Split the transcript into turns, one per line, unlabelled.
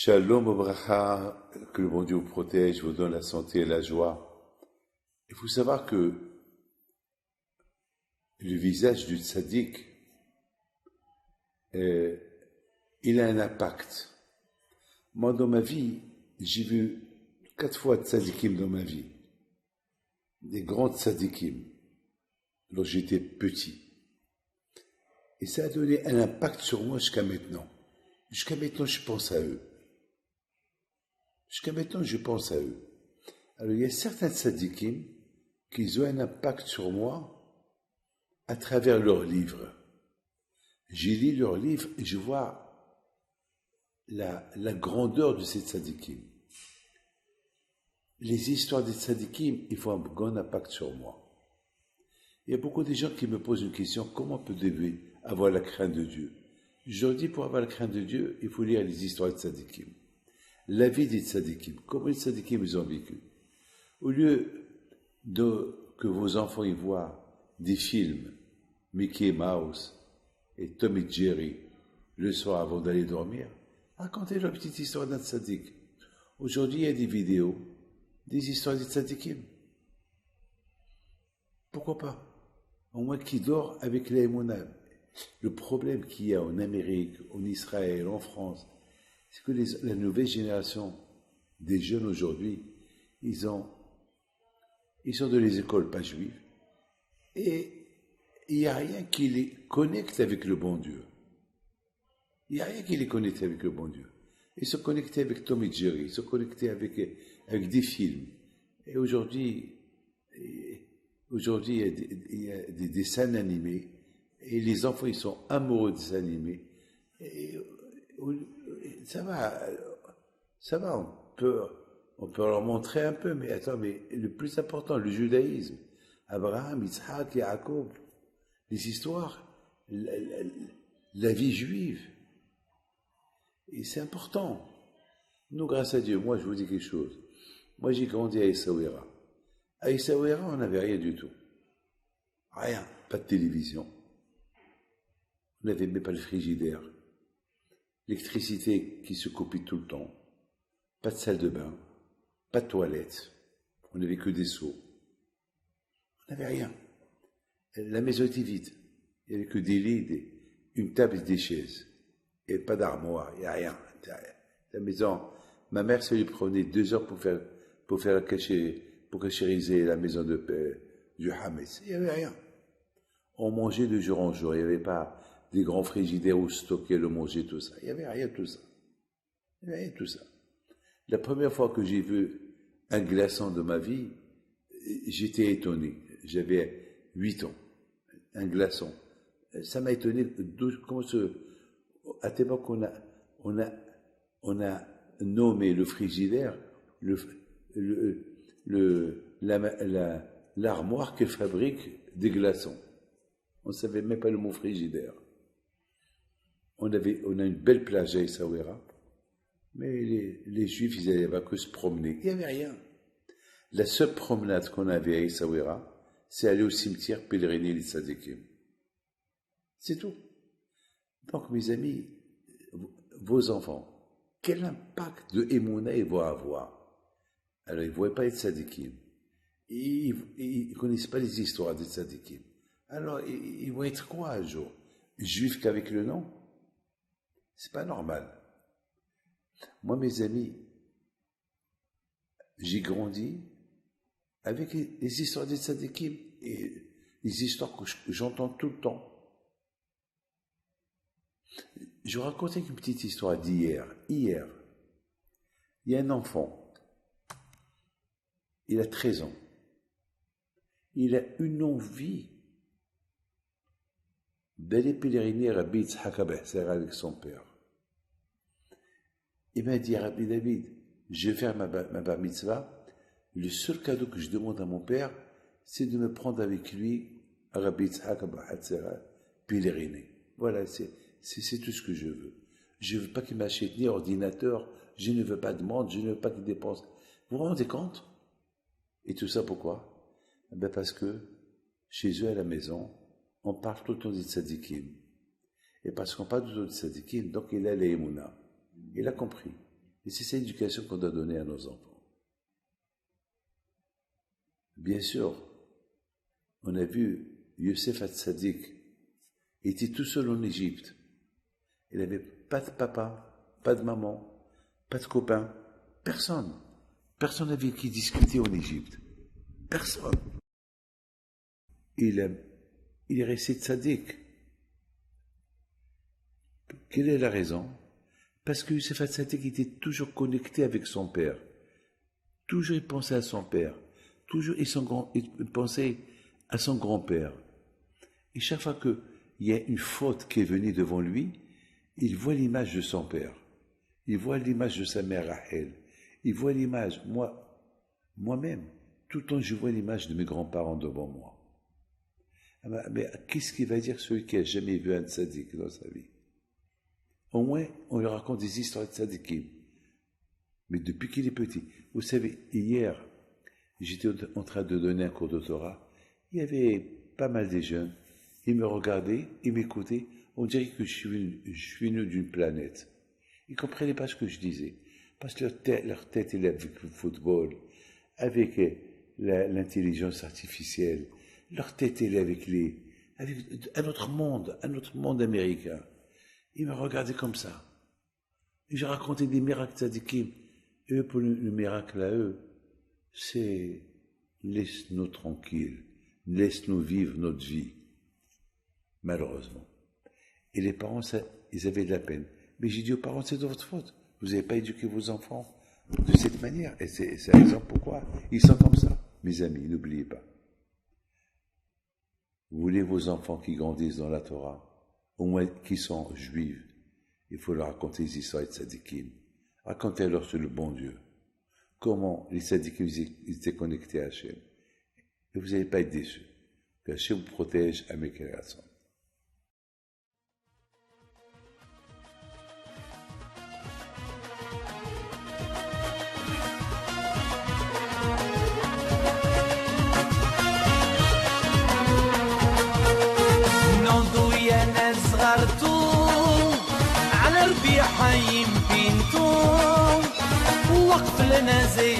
Shalom Obracha, que le bon Dieu vous protège, vous donne la santé et la joie. Il faut savoir que le visage du tzaddik, il a un impact. Moi, dans ma vie, j'ai vu 4 fois tzaddikim dans ma vie. Des grands tzaddikim, lorsque j'étais petit. Et ça a donné un impact sur moi jusqu'à maintenant. Jusqu'à maintenant, je pense à eux. Jusqu'à maintenant, je pense à eux. Alors, il y a certains tzaddikim qui ont un impact sur moi à travers leurs livres. J'ai lu leurs livres et je vois la grandeur de ces tzaddikim. Les histoires des tzaddikim, ils font un grand impact sur moi. Il y a beaucoup de gens qui me posent une question, comment peut-on avoir la crainte de Dieu? Je leur dis, pour avoir la crainte de Dieu, il faut lire les histoires des tzaddikim. La vie des tzaddikim, comment les tzaddikim ils ont vécu. Au lieu que vos enfants y voient des films, Mickey Mouse et Tom et Jerry, le soir avant d'aller dormir, racontez leur petite histoire d'un tzaddik. Aujourd'hui, il y a des vidéos, des histoires des tzaddikim. Pourquoi pas? Au moins qui dort avec la émouna. Le problème qu'il y a en Amérique, en Israël, en France, c'est que la nouvelle génération des jeunes aujourd'hui, ils sont de les écoles pas juives et il n'y a rien qui les connecte avec le bon Dieu. Il n'y a rien qui les connecte avec le bon Dieu. Ils sont connectés avec Tom et Jerry, ils sont connectés avec des films. Et aujourd'hui, il y a des dessins animés et les enfants, ils sont amoureux des dessins animés. Et ça va, on peut leur montrer un peu, mais attends, mais le plus important, le judaïsme, Abraham, Yitzhak, Yaakov, les histoires, la vie juive, et c'est important. Nous, grâce à Dieu, moi, je vous dis quelque chose. Moi, j'ai grandi à Essaouira. À Essaouira, on n'avait rien du tout. Rien, pas de télévision. On n'avait même pas le frigidaire. L'électricité qui se copie tout le temps. Pas de salle de bain. Pas de toilette. On n'avait que des seaux. On n'avait rien. La maison était vide. Il n'y avait que des lits, une table et des chaises. Et pas d'armoire. Il n'y a rien. La maison, ma mère, ça lui prenait 2 heures pour cachériser la maison du Hametz. Il n'y avait rien. On mangeait de jour en jour. Il n'y avait pas des grands frigidaires où stocker le manger, tout ça. Il n'y avait rien de tout ça. Il n'y avait rien de tout ça. La première fois que j'ai vu un glaçon de ma vie, j'étais étonné. J'avais 8 ans. Un glaçon. Ça m'a étonné. À l'époque, on a nommé le frigidaire l'armoire qui fabrique des glaçons. On ne savait même pas le mot frigidaire. On a une belle plage à Essaouira, mais les Juifs, ils n'avaient que se promener. Il n'y avait rien. La seule promenade qu'on avait à Essaouira, c'est aller au cimetière pèleriner les tzaddikim. C'est tout. Donc, mes amis, vos enfants, quel impact de Emouna ils vont avoir? Alors, ils ne voient pas les tzaddikim. Ils ne connaissent pas les histoires des tzaddikim. Alors, ils vont être quoi un jour? Juifs qu'avec le nom? C'est pas normal. Moi, mes amis, j'ai grandi avec les histoires des tzaddikim et les histoires que j'entends tout le temps. Je vous racontais une petite histoire d'hier. Hier, il y a un enfant. Il a 13 ans. Il a une envie d'aller pèleriner à Rabbi Yitzhak Abeser avec son père. Il m'a dit, Rabbi David, je vais faire ma bar mitzvah. Le seul cadeau que je demande à mon père, c'est de me prendre avec lui à Rabbi Yitzhak Abeser pèleriner. Voilà, c'est tout ce que je veux. Je ne veux pas qu'il m'achète ni ordinateur, je ne veux pas de montre, je ne veux pas qu'il dépense. Vous vous rendez compte? Et tout ça pourquoi? Ben parce que chez eux à la maison, on parle tout le temps des tzaddikim. Et parce qu'on parle tout le temps des tzaddikim, donc il a les émouna. Il a compris. Et c'est cette éducation qu'on doit donner à nos enfants. Bien sûr, on a vu Youssef Hatzadik, il était tout seul en Égypte. Il n'avait pas de papa, pas de maman, pas de copain, personne. Personne avec qui discuter en Égypte. Personne. Il est resté tzaddik. Quelle est la raison? Parce que Youssef Hatzadik était toujours connecté avec son père. Toujours il pensait à son père. Toujours il pensait à son grand-père. Et chaque fois qu'il y a une faute qui est venue devant lui, il voit l'image de son père. Il voit l'image de sa mère Rachel. Il voit l'image, moi-même. Tout le temps, je vois l'image de mes grands-parents devant moi. Mais qu'est-ce qu'il va dire celui qui n'a jamais vu un tzaddik dans sa vie? Au moins, on lui raconte des histoires de tzaddikim. Mais depuis qu'il est petit, vous savez, hier, j'étais en train de donner un cours de Torah. Il y avait pas mal de jeunes. Ils me regardaient, ils m'écoutaient. On dirait que je suis venu d'une planète. Ils ne comprenaient pas ce que je disais. Parce que leur tête est avec le football, avec l'intelligence artificielle. Leur tête est avec un autre monde américain. Ils me regardaient comme ça. Et je racontais des miracles tzadikim. Eux, pour le miracle à eux, c'est laisse-nous tranquilles, laisse-nous vivre notre vie. Malheureusement. Et les parents, ils avaient de la peine. Mais j'ai dit aux parents, c'est de votre faute. Vous n'avez pas éduqué vos enfants de cette manière. Et c'est la raison pourquoi ils sont comme ça. Mes amis, n'oubliez pas. Vous voulez vos enfants qui grandissent dans la Torah, au moins qui sont juifs, il faut leur raconter les histoires de tzadikim. Racontez-leur sur le bon Dieu. Comment les tzadikim étaient connectés à Hachem. Et vous n'allez pas être déçus. Que Hachem vous protège à mes créations.
على ربيع حي بينتو وقف لنا زي